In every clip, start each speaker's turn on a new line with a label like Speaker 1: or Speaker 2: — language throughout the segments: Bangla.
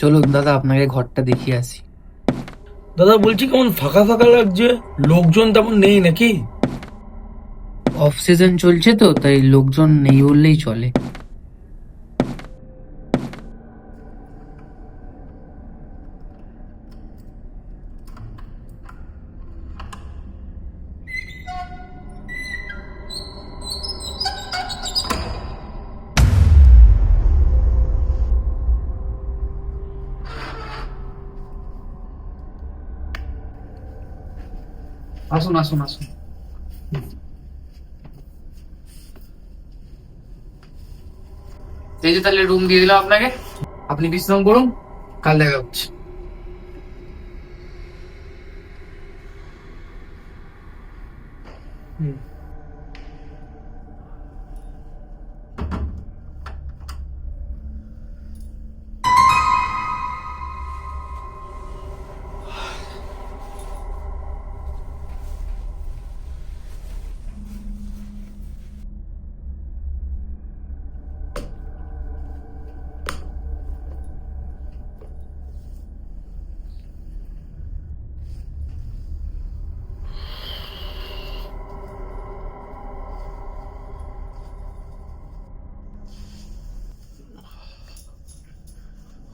Speaker 1: চলুন দাদা, আপনাকে ঘরটা দেখিয়ে আসি।
Speaker 2: দাদা বলছি কেমন ফাঁকা ফাঁকা লাগছে, লোকজন তেমন নেই নাকি?
Speaker 1: অফ সিজন চলছে তো, তাই লোকজন নেই বললেই চলে। আসুন আসুন আসুন। এই যে তাহলে রুম দিয়ে দিলাম আপনাকে, আপনি বিশ্রাম করুন, কাল দেখা হচ্ছে। হুম।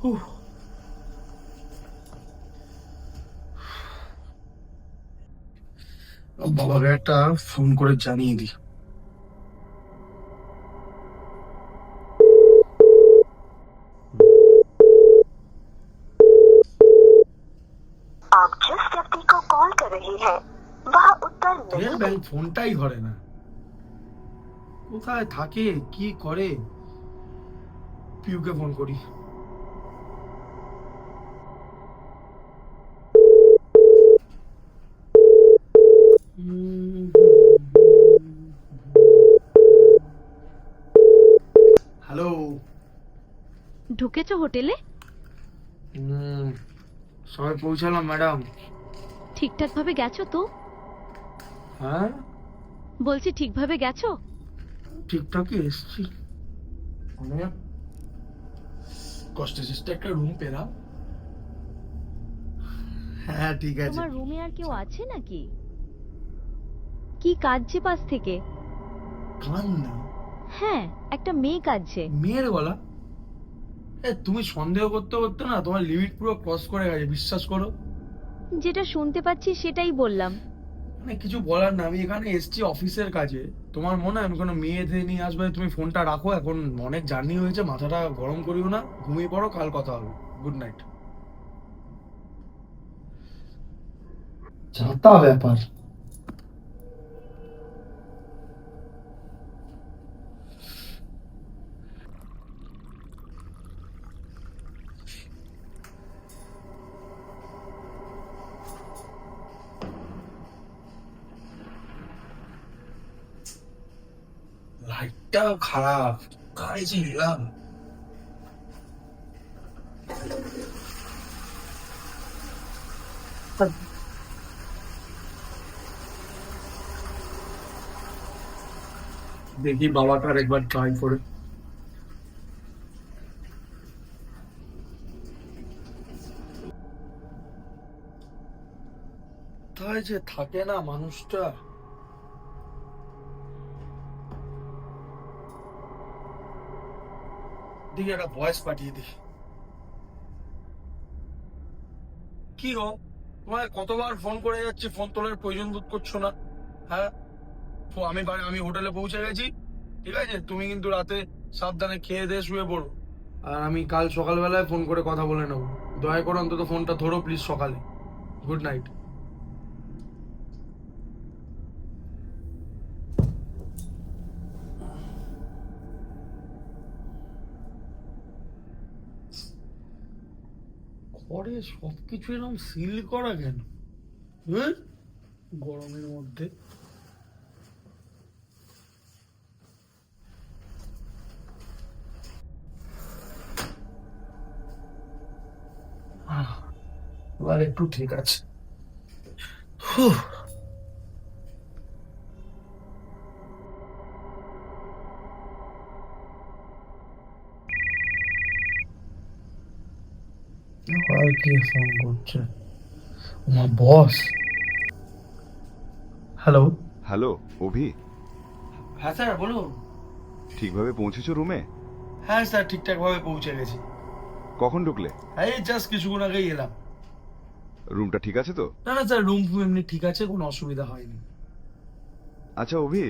Speaker 2: হুহ, বাবাকে একটা ফোন করে জানিয়ে দিই।
Speaker 3: आप जिस व्यक्ति को कॉल कर रहे हैं वह उत्तर नहीं दे
Speaker 2: ব্যাংক ফোনটাই ধরে না, কোথায় থাকে কি করে। পিউকে ফোন করি। হ্যালো।
Speaker 4: ঢুকেছো হোটেলে?
Speaker 2: সবাই পৌঁছালাম ম্যাডাম।
Speaker 4: ঠিকঠাক ভাবে গেছো তো?
Speaker 2: হ্যাঁ,
Speaker 4: বলছি ঠিকভাবে গেছো?
Speaker 2: ঠিকঠাকই এসছি। অনেক কষ্টে চেষ্টা একটা রুম পেলাম। হ্যাঁ ঠিক আছে।
Speaker 4: তোমার রুমে আর কেউ আছে নাকি? কি কাঁদছে পাশ থেকে?
Speaker 2: কান না,
Speaker 4: হ্যাঁ, একটা মেয়ে কাঁদছে।
Speaker 2: মেয়ের গলা। তুমি সন্দেহ করতে করতে না তোমার লিমিট পুরো ক্রস করে গেছে, বিশ্বাস করো।
Speaker 4: যেটা শুনতে পাচ্ছি সেটাই বললাম।
Speaker 2: মানে কিছু বলার না, আমি এখানে এসছি অফিসের কাজে। তোমার মনে হয় আমি কোনো মেয়ে ধেয়ে নিয়ে আসবে? তুমি ফোনটা রাখো, এখন অনেক জার্নি হয়েছে, মাথাটা গরম করিও না, ঘুমিয়ে পড়ো, কাল কথা হবে। Good night. যাতা ব্যাপার। লাইটটাও খারাপ, কারে যে এলাম। দেখি বাবাটার একবার ট্রাই করে। কোথায় যে থাকে না মানুষটা। দিকে একটা ভয়েস পাঠিয়ে দিই। কি গো, তোমায় কতবার ফোন করে যাচ্ছি, ফোন তোলার প্রয়োজন বোধ করছো না? হ্যাঁ, আমি হোটেলে পৌঁছে গেছি, ঠিক আছে? তুমি কিন্তু রাতে সাবধানে খেয়ে দিয়ে শুয়ে পড়ো। আর আমি কাল সকালবেলায় ফোন করে কথা বলে নেবো। দয়া করে অন্তত ফোনটা ধরো প্লিজ সকালে। Good night. ঘরে সবকিছু এরকম সিল করা কেন? হ্যাঁ, গরমের মধ্যে। এবার একটু ঠিক আছে। হুঁ। আর কি ফোন করছে? আমার বস। হ্যালো।
Speaker 5: হ্যালো অভি,
Speaker 2: হ্যাঁ স্যার বলুন।
Speaker 5: ঠিকভাবে পৌঁছেছো রুমে?
Speaker 2: হ্যাঁ স্যার ঠিকঠাক ভাবে পৌঁছে গেছি।
Speaker 5: কখন ঢুকলে?
Speaker 2: হ্যাঁ এই জাস্ট কিছুক্ষণ আগেই এলাম।
Speaker 5: রুমটা ঠিক আছে তো?
Speaker 2: না না স্যার রুম ফুম এমনি ঠিক আছে, কোনো অসুবিধা হয়নি।
Speaker 5: আচ্ছা অভি,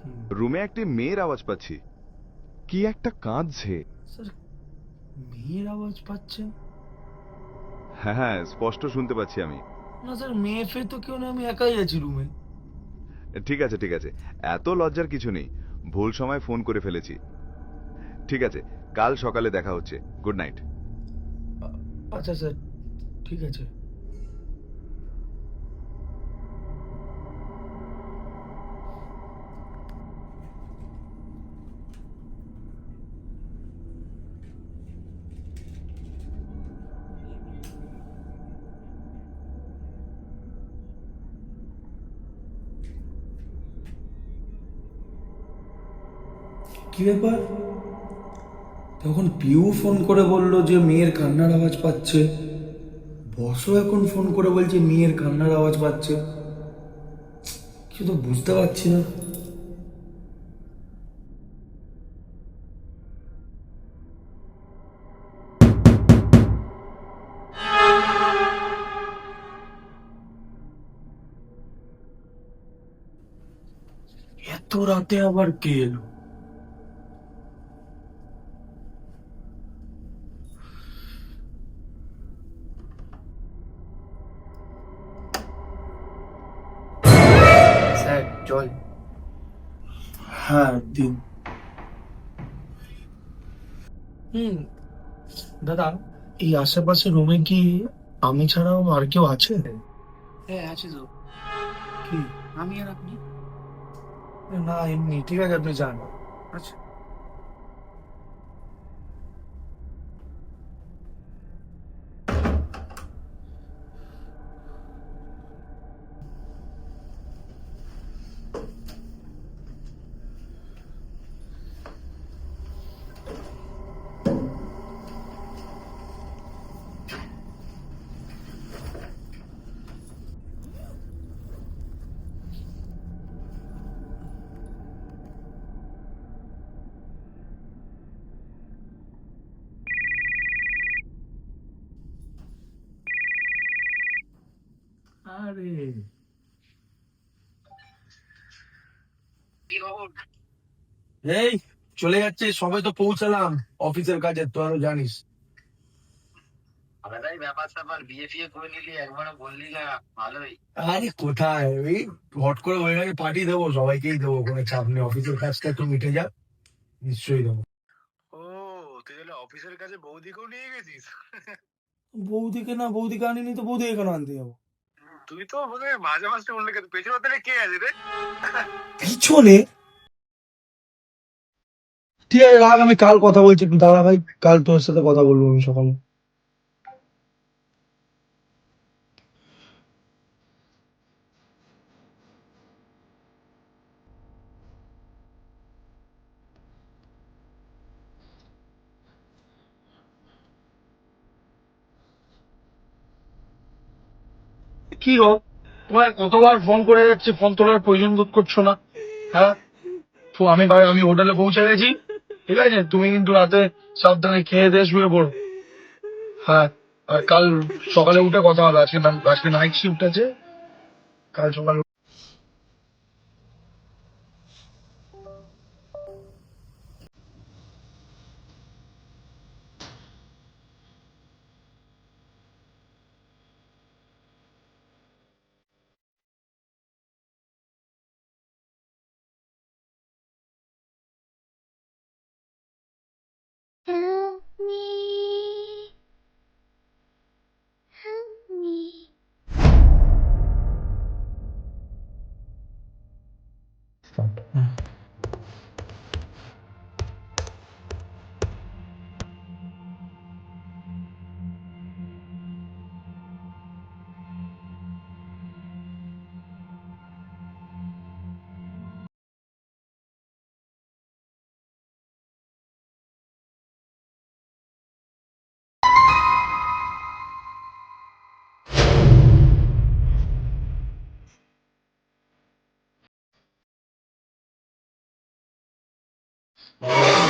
Speaker 2: হুম।
Speaker 5: রুমে একটি মেয়ের আওয়াজ পাচ্ছি। কি একটা কাঁদছে।
Speaker 2: স্যার মেয়ের আওয়াজ পাচ্ছেন?
Speaker 5: হ্যাঁ হ্যাঁ, স্পষ্ট শুনতে পাচ্ছি আমি।
Speaker 2: না স্যার মেয়ে ফেয়ে তো কেউ নেই, আমি একাই আছি রুমে।
Speaker 5: ঠিক আছে ঠিক আছে, এত লজ্জার কিছু নেই। ভুল সময় ফোন করে ফেলেছি। ঠিক আছে, কাল সকালে দেখা হচ্ছে। Good night.
Speaker 2: আচ্ছা স্যার ঠিক আছে। কি ব্যাপার? তখন পিউ ফোন করে বলল যে মেয়ের কান্নার আওয়াজ পাচ্ছে, বসও এখন ফোন করে বলছে মেয়ের কান্নার আওয়াজ পাচ্ছে। কিছু তো বুঝতে পারছি না। এত রাতে আবার কে এলো?
Speaker 1: স্যার জল।
Speaker 2: হ্যাঁ দিন। হুম। দাদা, এই আশেপাশে রুমে কি আমি ছাড়াও আর কেউ আছে?
Speaker 1: হ্যাঁ আছে তো,
Speaker 2: কি?
Speaker 1: আমি আর আপনি।
Speaker 2: না এমনি, ঠিক আছে আপনি যান।
Speaker 1: আচ্ছা।
Speaker 2: আরে এই চলে যাচ্ছে, সবাই তো পৌঁছালাম অফিসের কাজে, তো আরো জানিস।
Speaker 6: আলাদাই ব্যাপার স্যাপার, বিয়ে ফিয়ে করে নিলি, একবারও বললি না। ভালোই।
Speaker 2: আরে কোথায়, ওই হট করে হয়ে গেছে, পাঠিয়ে দেবো, সবাইকেই দেবো, কোনো চাপ নেই, অফিসের কাজটা একটু মিটে যাক, নিশ্চয়ই দেবো।
Speaker 6: ও, তুই তাহলে অফিসের কাছে বৌদিকেও নিয়ে গেছিস?
Speaker 2: বৌদিকে না, বৌদিকে আনিনি তো বৌদিকে কেন আনতে যাবো?
Speaker 6: তুই তো মানে মাঝে মাঝে উল্লেখ, পেছনে তাহলে কে আছে রে?
Speaker 2: পিছনে? ঠিক আছে রাখ, আমি কাল কথা বলছি, একটু দাঁড়া ভাই, কাল তোর সাথে কথা বলবো আমি সকালে। কি গো, তোমায় কতবার ফোন করে যাচ্ছি, ফোন তোলার প্রয়োজন বোধ করছো না? হ্যাঁ, তো আমি হোটেলে পৌঁছে গেছি, ঠিক আছে, তুমি কিন্তু রাতে সাবধানে খেয়ে দিয়ে শুয়ে পড়ো। হ্যাঁ, আর কাল সকালে উঠে কথা হবে, আজকে নাইট শিফট আছে, কাল সকালে।
Speaker 7: Help me, help me. Me